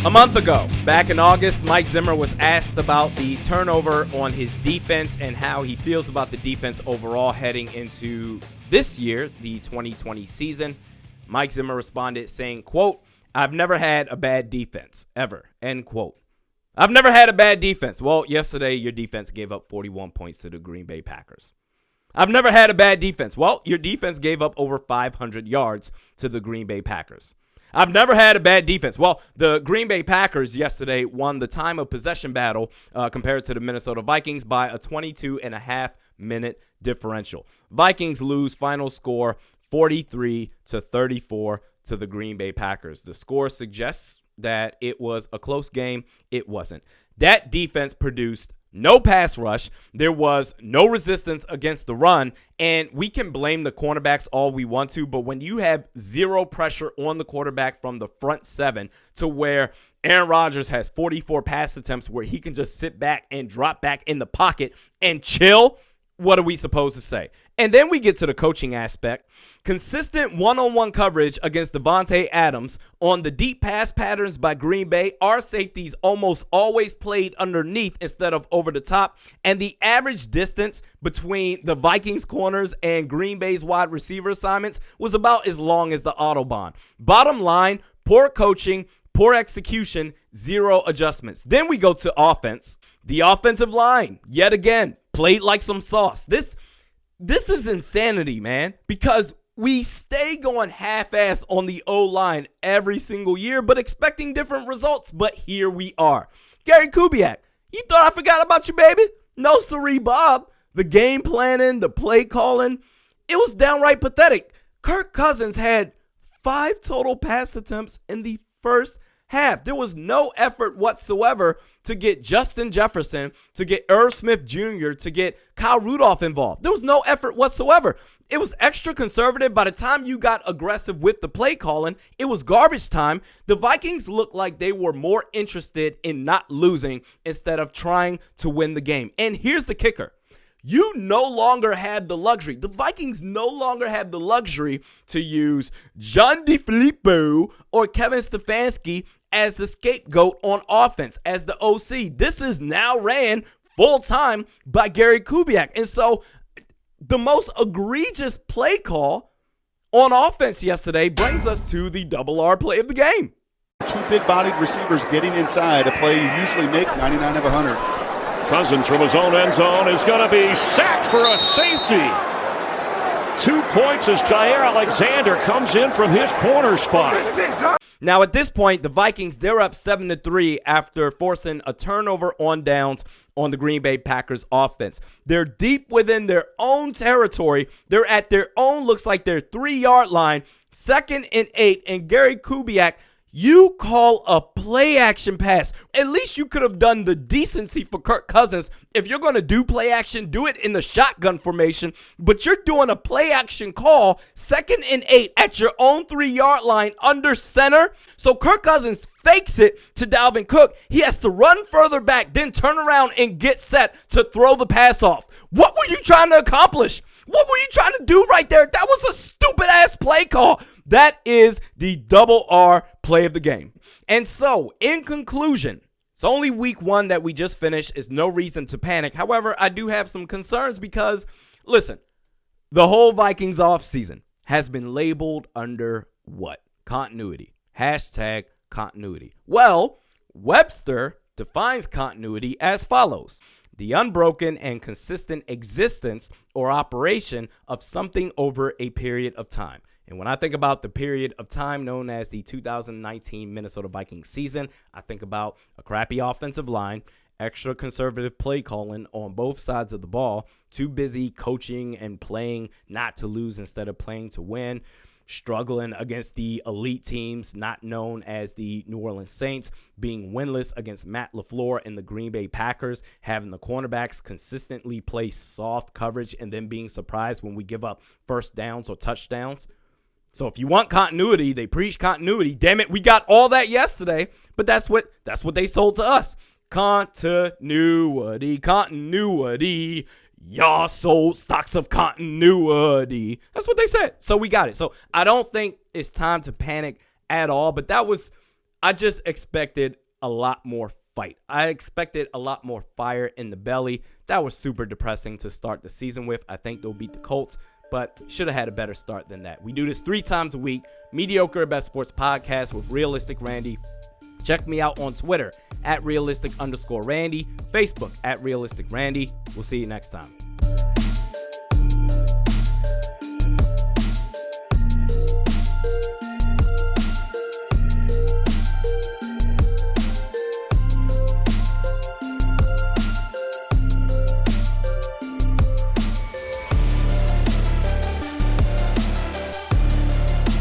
A month ago, back in August, Mike Zimmer was asked about the turnover on his defense and how he feels about the defense overall heading into this year, the 2020 season. Mike Zimmer responded saying, quote, "I've never had a bad defense, ever," end quote. I've never had a bad defense. Well, yesterday your defense gave up 41 points to the Green Bay Packers. I've never had a bad defense. Well, your defense gave up over 500 yards to the Green Bay Packers. I've never had a bad defense. Well, the Green Bay Packers yesterday won the time of possession battle compared to the Minnesota Vikings by a 22.5-minute differential. Vikings lose final score 43-34 to the Green Bay Packers. The score suggests that it was a close game. It wasn't. That defense produced no pass rush. There was no resistance against the run, and we can blame the cornerbacks all we want to, but when you have zero pressure on the quarterback from the front seven to where Aaron Rodgers has 44 pass attempts where he can just sit back and drop back in the pocket and chill, what are we supposed to say? And then we get to the coaching aspect. Consistent one-on-one coverage against Devontae Adams on the deep pass patterns by Green Bay. Our safeties almost always played underneath instead of over the top. And the average distance between the Vikings corners and Green Bay's wide receiver assignments was about as long as the Autobahn. Bottom line, poor coaching, poor execution, zero adjustments. Then we go to offense. The offensive line, yet again, played like some sauce. This is insanity, man, because we stay going half-ass on the O-line every single year, but expecting different results. But here we are. Gary Kubiak, you thought I forgot about you, baby? No, siree, Bob. The game planning, the play calling, it was downright pathetic. Kirk Cousins had 5 total pass attempts in the first half. There was no effort whatsoever to get Justin Jefferson, to get Irv Smith Jr., to get Kyle Rudolph involved. There was no effort whatsoever. It was extra conservative. By the time you got aggressive with the play calling, it was garbage time. The Vikings looked like they were more interested in not losing instead of trying to win the game. And here's the kicker. You no longer had the luxury. The Vikings no longer have the luxury to use John DeFilippo or Kevin Stefanski as the scapegoat on offense, as the OC. This is now ran full-time by Gary Kubiak. And so the most egregious play call on offense yesterday brings us to the double R play of the game. 2 big-bodied receivers getting inside, a play you usually make 99 of 100. Cousins from his own end zone is going to be sacked for a safety. 2 points as Jair Alexander comes in from his corner spot. Now at this point, the Vikings, they're up 7-3 after forcing a turnover on downs on the Green Bay Packers offense. They're deep within their own territory. They're at their own, looks like their 3-yard line, 2nd and 8, and Gary Kubiak, you call a play action pass. At least you could have done the decency for Kirk Cousins. If you're going to do play action, do it in the shotgun formation. But you're doing a play action call, 2nd and 8 at your own 3-yard line under center. So Kirk Cousins fakes it to Dalvin Cook. He has to run further back, then turn around and get set to throw the pass off. What were you trying to accomplish? What were you trying to do right there? That was a stupid-ass play call. That is the double R play of the game. And so, in conclusion, it's only week 1 that we just finished. It's no reason to panic. However, I do have some concerns because, listen, the whole Vikings offseason has been labeled under what? Continuity. #continuity. Well, Webster defines continuity as follows: the unbroken and consistent existence or operation of something over a period of time. And when I think about the period of time known as the 2019 Minnesota Vikings season, I think about a crappy offensive line, extra conservative play calling on both sides of the ball, too busy coaching and playing not to lose instead of playing to win, struggling against the elite teams not known as the New Orleans Saints, being winless against Matt LaFleur and the Green Bay Packers, having the cornerbacks consistently play soft coverage, and then being surprised when we give up first downs or touchdowns. So if you want continuity, they preach continuity. Damn it, we got all that yesterday, but that's what they sold to us. Continuity. Y'all sold stocks of continuity. That's what they said. So we got it. So I don't think it's time to panic at all, but that was I just expected a lot more fight. I expected a lot more fire in the belly. That was super depressing to start the season with. I think they'll beat the Colts, but should have had a better start than that. We do this 3 times a week. Mediocre at Best Sports Podcast with Realistic Randy. Check me out on Twitter at realistic_Randy, Facebook at Realistic Randy. We'll see you next time.